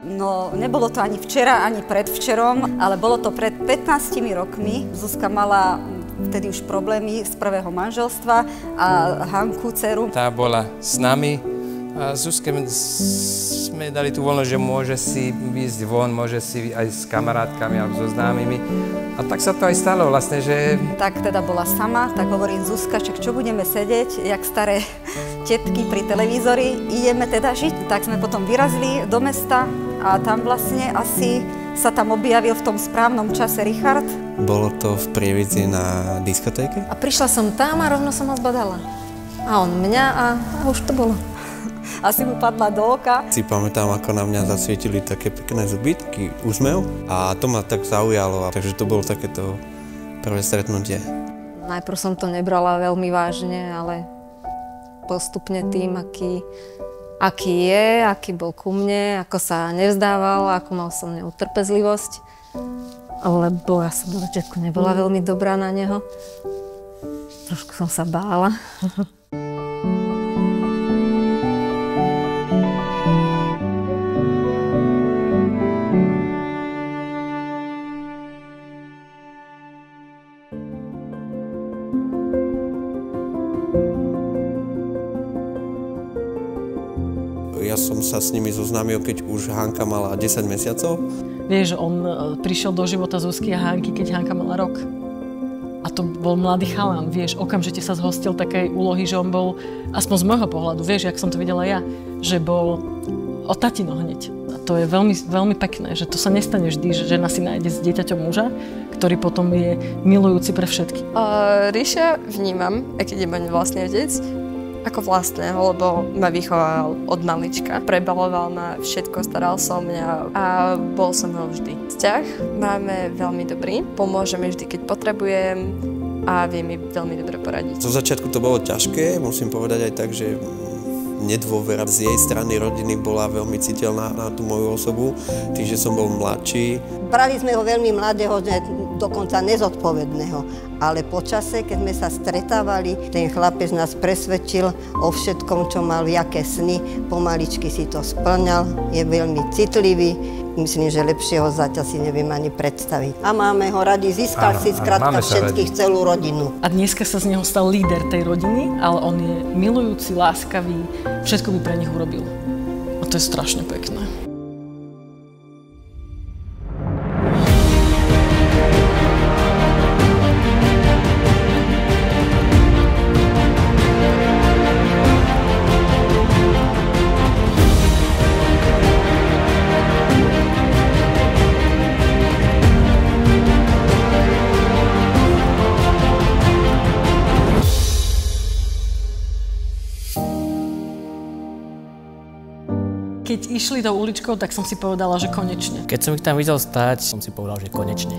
No, nebolo to ani včera, ani predvčerom, ale bolo to pred 15 rokmi. Zuzka mala vtedy už problémy z prvého manželstva a Hanku, dceru. Tá bola s nami a Zuzke sme dali tú voľnosť, že môže si ísť von, môže si aj s kamarátkami alebo so známymi. A tak sa to aj stalo vlastne, že... Tak teda bola sama, tak hovorím, Zuzka, čak čo budeme sedieť, jak staré tetky pri televízori, ideme teda žiť. Tak sme potom vyrazili do mesta a tam vlastne asi sa tam objavil v tom správnom čase Richard. Bolo to v Prievidzi na diskotéke. A prišla som tam a rovno som ho zbadala. A on mňa a už to bolo. Asi mu padla do oka. Si pamätám, ako na mňa zasvietili také pekné zuby, taký úsmev. A to ma tak zaujalo, takže to bolo takéto prvé stretnutie. Najprv som to nebrala veľmi vážne, ale postupne tým, aký je, aký bol ku mne, ako sa nevzdával, ako mal som mňa trpezlivosť. Lebo ja som na začiatku nebola veľmi dobrá na neho. Trošku som sa bála. Ja som sa s nimi zoznámil, keď už Hanka mala 10 mesiacov. Vieš, on prišiel do života Zuzky a Hanky, keď Hanka mala rok. A to bol mladý chalan, vieš, okamžite sa zhostil takej úlohy, že on bol, aspoň z môjho pohľadu, vieš, jak som to videla ja, že bol o tatino hneď. A to je veľmi, veľmi pekné, že to sa nestane vždy, že žena si nájde s dieťaťom muža, ktorý potom je milujúci pre všetky. Ríša vnímam, aj keď je môj vlastný otec, ako vlastného, lebo ma vychoval od malička. Prebaloval ma všetko, staral sa o mňa a bol som ho vždy. Vzťah máme veľmi dobrý, pomôžeme vždy, keď potrebujem a vie mi veľmi dobre poradiť. Zo začiatku to bolo ťažké, musím povedať aj tak, že nedôvera z jej strany rodiny bola veľmi citeľná na tú moju osobu, tým, že som bol mladší. Brali sme ho veľmi mladého, dokonca nezodpovedného, ale po čase, keď sme sa stretávali, ten chlapec nás presvedčil o všetkom, čo mal, jaké sny, pomaličky si to splňal, je veľmi citlivý, myslím, že lepšieho zatiaľ si neviem ani predstaviť. A máme ho radi, získal si skrátka všetkých, celú rodinu. A dneska sa z neho stal líder tej rodiny, ale on je milujúci, láskavý, všetko by pre nich urobil. A to je strašne pekné. Keď išli do uličkou, tak som si povedala, že konečne. Keď som ich tam videl stáť, som si povedal, že konečne.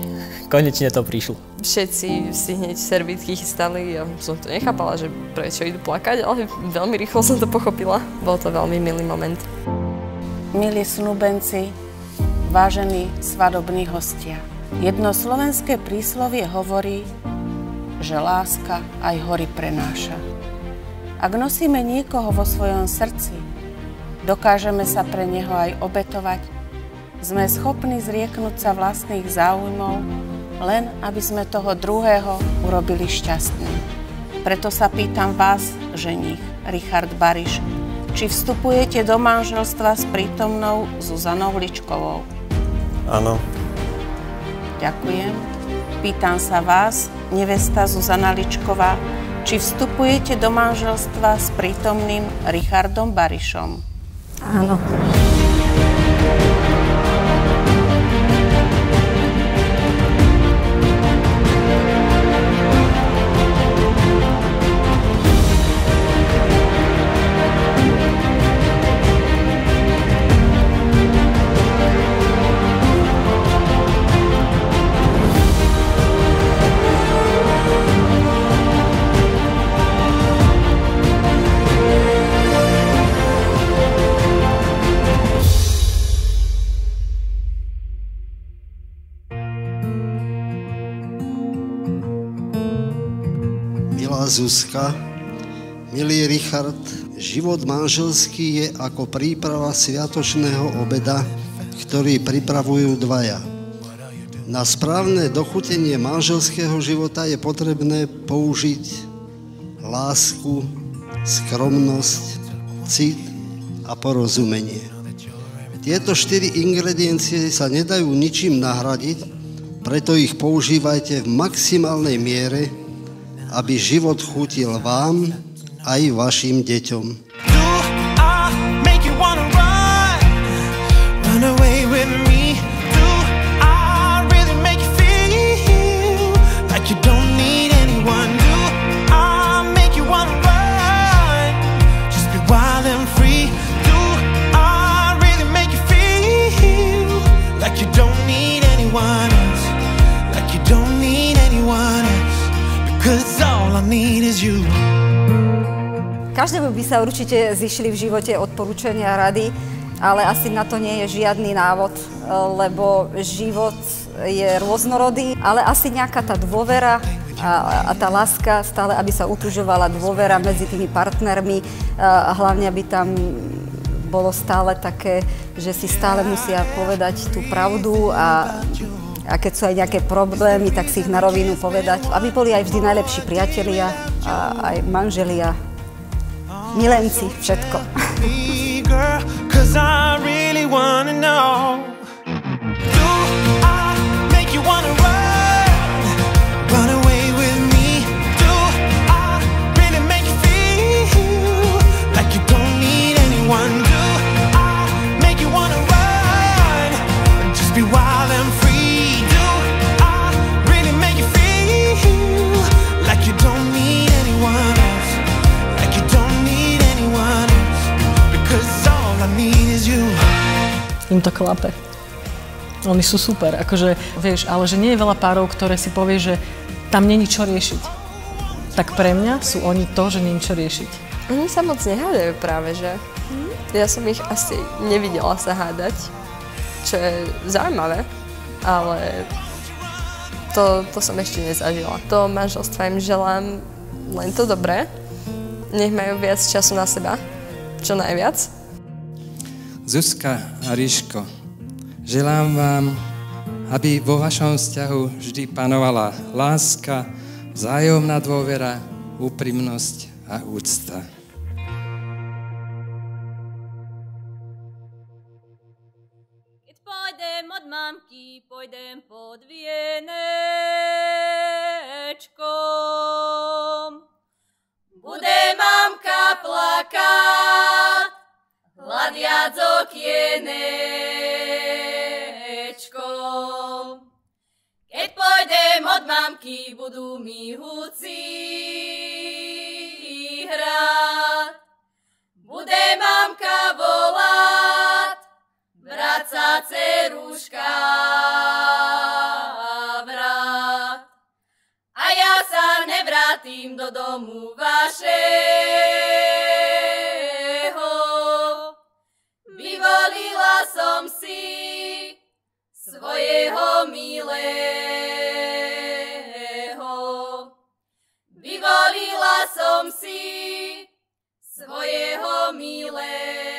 Konečne to prišlo. Všetci si hneď servítky chystali a som to nechápala, že prečo idú plakať, ale veľmi rýchlo som to pochopila. Bol to veľmi milý moment. Milí snúbenci, vážení svadobní hostia. Jedno slovenské príslovie hovorí, že láska aj hory prenáša. Ak nosíme niekoho vo svojom srdci, dokážeme sa pre neho aj obetovať. Sme schopní zrieknúť sa vlastných záujmov, len aby sme toho druhého urobili šťastným. Preto sa pýtam vás, ženích Richard Bariš, či vstupujete do manželstva s prítomnou Zuzanou Ličkovou? Áno. Ďakujem. Pýtam sa vás, nevesta Zuzana Ličková, či vstupujete do manželstva s prítomným Richardom Barišom? Áno. Milá Zuzka, milý Richard, život manželský je ako príprava sviatočného obeda, ktorý pripravujú dvaja. Na správne dochutenie manželského života je potrebné použiť lásku, skromnosť, cit a porozumenie. Tieto 4 ingrediencie sa nedajú ničím nahradiť, preto ich používajte v maximálnej miere, aby život chutil vám aj vašim deťom. Každému by sa určite zišli v živote odporúčania a rady, ale asi na to nie je žiadny návod, lebo život je rôznorodý, ale asi nejaká tá dôvera a tá láska stále, aby sa utužovala dôvera medzi tými partnermi a hlavne, aby tam bolo stále také, že si stále musia povedať tú pravdu a keď sú aj nejaké problémy, tak si ich na rovinu povedať, aby boli aj vždy najlepší priatelia a aj manželia, milenci, všetko. Im to klape. Oni sú super, akože, vieš, ale že nie je veľa párov, ktoré si povie, že tam není čo riešiť. Tak pre mňa sú oni to, že není čo riešiť. Oni sa moc nehádajú práve, že? Ja som ich asi nevidela sa hádať, čo je zaujímavé, ale to som ešte nezažila. To manželstva im želám len to dobré, nech majú viac času na seba, čo najviac. Zuzka a Ríško, želám vám, aby vo vašom vzťahu vždy panovala láska, vzájomná dôvera, úprimnosť a úcta. Keď pôjdem od mamky, pôjdem pod vienečkom. Bude mamka plakať, hľadiac okienečkom. Keď pôjdem od mamky, budú mi húci hrať. Bude mamka volať, vráca cerúška vrát. A ja sa nevrátim do domu vašeho. Vyvolila som si svojho milého. Vyvolila som si svojho milého.